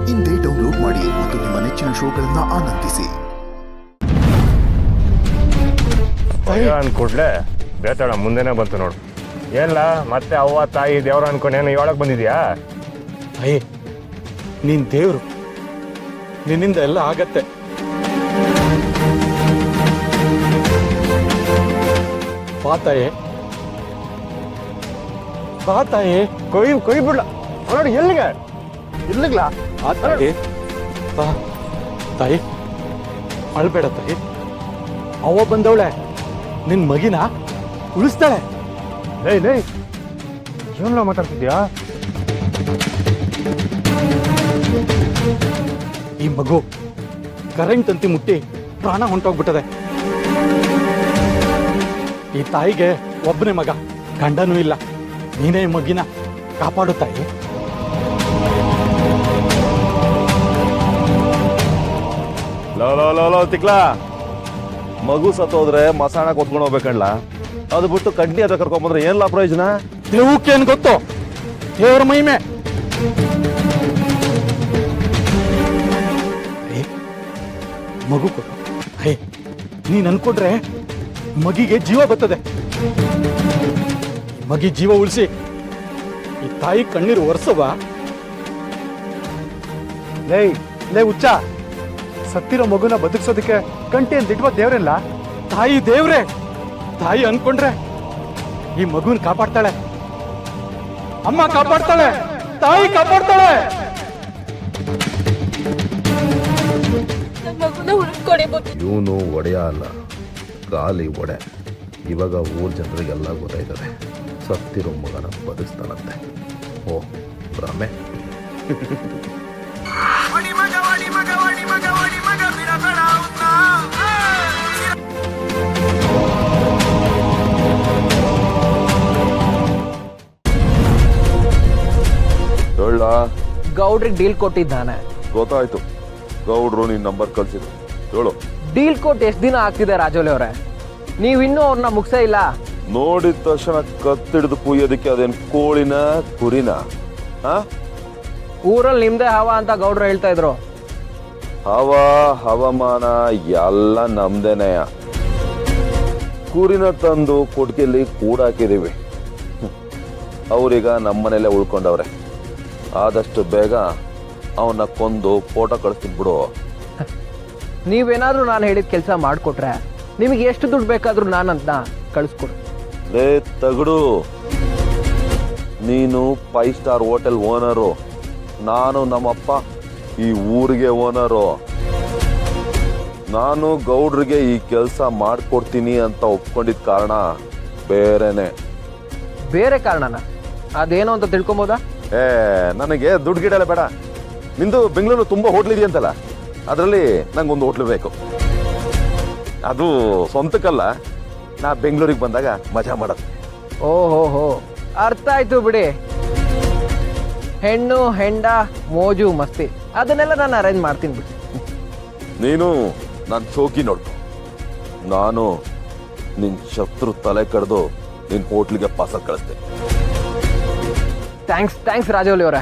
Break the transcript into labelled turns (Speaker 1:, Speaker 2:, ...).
Speaker 1: ಇಂದೇ ಡೌನ್ಲೋಡ್ ಮಾಡಿ ಮತ್ತು ನಿಮ್ಮ ನೆಚ್ಚಿನ ಶೋಗಳನ್ನ ಆನಂದಿಸಿ.
Speaker 2: ಅನ್ಕೊಡ್ಲೆ ಬೇತಾಳ ಮುಂದೆನೆ ಬಂತು ನೋಡು. ಏನಿಲ್ಲ ಮತ್ತೆ ಅವ್ವ ತಾಯಿ ದೇವ್ರ ಅನ್ಕೊಂಡೇನು ಹೇಳಕ್ ಬಂದಿದ್ಯಾ?
Speaker 3: ಅಯ್ಯೇ ನೀನ್ ದೇವ್ರು, ನಿನ್ನಿಂದ ಎಲ್ಲ ಆಗತ್ತೆ. ಬಾತಾಯೇ ಬಾತಾಯೇ
Speaker 2: ಕೊಯ್ ಬಿಡ್ಲ ನೋಡಿ ಎಲ್ಲಿಗೆ ಇಲ್ಲಿಗ್ಲಾ
Speaker 3: ತಾಯಿ ತಾಯಿ ಅಳ್ಬೇಡ ತಾಯಿ. ಅವ್ವ ಬಂದವಳೆ ನಿನ್ ಮಗಿನ ಉಳಿಸ್ತಾಳೆ.
Speaker 2: ಲೇ ಏನೆಲ್ಲ ಮಾತಾಡ್ತಿದ್ಯಾ?
Speaker 3: ಈ ಮಗು ಕರೆಂಟ್ ತಂತಿ ಮುಟ್ಟಿ ಪ್ರಾಣ ಹೊಂಟೋಗ್ಬಿಟ್ಟದೆ. ಈ ತಾಯಿಗೆ ಒಬ್ಬನೇ ಮಗ, ಗಂಡನೂ ಇಲ್ಲ. ನೀನೇ ಈ ಮಗಿನ ಕಾಪಾಡು ತಾಯಿ.
Speaker 4: ಲೋ ತಿಕ್ಲಾ, ಮಗು ಸತ್ತೋದ್ರೆ ಮಸಾಣ ಕೊತ್ಕೊಂಡು ಹೋಗ್ಬೇಕಣ್ಣ. ಅದು ಬಿಟ್ಟು ಕಡ್ಡಿ ಹತ್ರ ಕರ್ಕೊಂಬಂದ್ರೆ ಏನಿಲ್ಲ ಪ್ರಯೋಜನ.
Speaker 3: ದೇವಕ್ಕೇನು ಗೊತ್ತು, ದೇವರ ಮಹಿಮೆ. ಮಗು ಕೊಡು. ಹೇ ನೀನ್ ಅನ್ಕೊಂಡ್ರೆ ಮಗಿಗೆ ಜೀವ ಬರ್ತದೆ. ಮಗಿ ಜೀವ ಉಳಿಸಿ ಈ ತಾಯಿ ಕಣ್ಣೀರು ಒರೆಸವ.
Speaker 2: ಲೇ ಹುಚ್ಚ, ಸತ್ತಿರೋ ಮಗುನ ಬದುಕ್ಸೋದಕ್ಕೆ ಕಂಟಿ ಅಂತ ಇಟ್ವ ದೇವ್ರಿಲ್ಲ.
Speaker 3: ತಾಯಿ ದೇವ್ರೆ. ತಾಯಿ ಅನ್ಕೊಂಡ್ರೆ ಈ ಮಗುನ್ ಕಾಪಾಡ್ತಾಳೆ. ಅಮ್ಮ ಕಾಪಾಡ್ತಾಳೆ, ತಾಯಿ ಕಾಪಾಡ್ತಾಳೆ.
Speaker 4: ಇವನು ಒಡೆಯ ಅಲ್ಲ, ಗಾಲಿ ಒಡೆ. ಇವಾಗ ಊರ್ ಜನರಿಗೆಲ್ಲ ಗೊತ್ತಾಯ್ತದೆ ಸತ್ತಿರೋ ಮಗನ ಬದುಕ್ತಾನಂತೆ. ಓ ಭ್ರಮೆ.
Speaker 5: ಗೌಡ್ರಿಗೆ ಡೀಲ್ ಕೊಟ್ಟಿದ್ದಾನೆ.
Speaker 4: ಗೊತ್ತಾಯ್ತು, ಗೌಡ್ರು ನಿನ್ ನಂಬರ್ ಕಳ್ಸಿದ್ರು. ಹೇಳು.
Speaker 5: ಡೀಲ್ ಕೊಟ್ಟು ಎಷ್ಟು ದಿನ ಆಗ್ತಿದೆ ರಾಜೋಲಿ ಅವರೇ? ನೀವಿನ್ನೂ ಅವ್ರನ್ನ ಮುಗ್ಸೇ ಇಲ್ಲ.
Speaker 4: ನೋಡಿದ ತಕ್ಷಣ ಕತ್ತಿಡಿದು ಕುಯ್ಯೋದಕ್ಕೆ ಅದೇನ್ ಕೋಳಿನ ಕುರಿನ?
Speaker 5: ಊರಲ್ಲಿ ನಿಮ್ದೇ ಹವಾ ಅಂತ ಗೌಡ್ರು ಹೇಳ್ತಾ ಇದ್ರು.
Speaker 4: ಹವಾಮಾನ ಎಲ್ಲ ನಮ್ದೇನೆಯ. ಕುರಿನ ತಂದು ಕೊಡ್ಕೆಯಲ್ಲಿ ಕೂಡಾಕಿದೀವಿ. ಅವ್ರೀಗ ನಮ್ಮನೇಲೆ ಉಳ್ಕೊಂಡವ್ರೆ. ಆದಷ್ಟು ಬೇಗ ಅವನ್ನ ಕೊಂದು ಫೋಟೋ ಕಳಿಸ್ತೀನಿ ಬಿಡು.
Speaker 5: ನೀವೇನಾದ್ರೂ ನಾನು ಹೇಳಿದ ಕೆಲಸ ಮಾಡಿಕೊಟ್ರೆ ನಿಮಗೆ ಎಷ್ಟು ದುಡ್ಡು ಬೇಕಾದ್ರೂ ನಾನಂತ ಕಳಿಸ್ಕೊಡು.
Speaker 4: ಲೇ ತಗಡು, ನೀನು 5 ಸ್ಟಾರ್ ಹೋಟೆಲ್ ಓನರು, ನಾನು ನಮ್ಮಪ್ಪ ಈ ಊರಿಗೆ ಓನರು. ನಾನು ಗೌಡ್ರಿಗೆ ಈ ಕೆಲಸ ಮಾಡ್ಕೊಡ್ತೀನಿ ಅಂತ ಒಪ್ಕೊಂಡಿದ್ದ ಕಾರಣ ಬೇರೆನೆ.
Speaker 5: ಬೇರೆ ಕಾರಣನ? ಅದೇನು ಅಂತ ತಿಳ್ಕೊಬೋದಾ?
Speaker 4: ನನಗೆ ದುಡ್ಡು ಗಿಡಲ್ಲ ಬೇಡ. ನಿಂದು ಬೆಂಗಳೂರು ತುಂಬಾ ಹೋಟ್ಲ್ ಇದೆಯಂತಲ್ಲ, ಅದರಲ್ಲಿ ನಂಗೊಂದು ಹೋಟ್ಲು ಬೇಕು. ಅದು ಸ್ವಂತಕ್ಕಲ್ಲ, ನಾ ಬೆಂಗಳೂರಿಗೆ ಬಂದಾಗ ಮಜಾ ಮಾಡೋದು.
Speaker 5: ಓಹೋ ಅರ್ಥ ಆಯ್ತು ಬಿಡಿ. ಹೆಣ್ಣು ಹೆಂಡ ಮೋಜು ಮಸ್ತಿ ಅದನ್ನೆಲ್ಲ ನಾನು ಅರೇಂಜ್ ಮಾಡ್ತೀನಿ ಬಿಡಿ.
Speaker 4: ನೀನು ನನ್ನ ಶೋಕಿ ನೋಡ್ಕೊ, ನಾನು ನಿನ್ ಶತ್ರು ತಲೆ ಕಡ್ದು ನಿನ್ ಹೋಟ್ಲಿಗೆ ಪಾರ್ಸಲ್ ಕಳಿಸ್ತೇನೆ.
Speaker 5: ಥ್ಯಾಂಕ್ಸ್ ರಾಜೋಲಿ ಅವರೇ.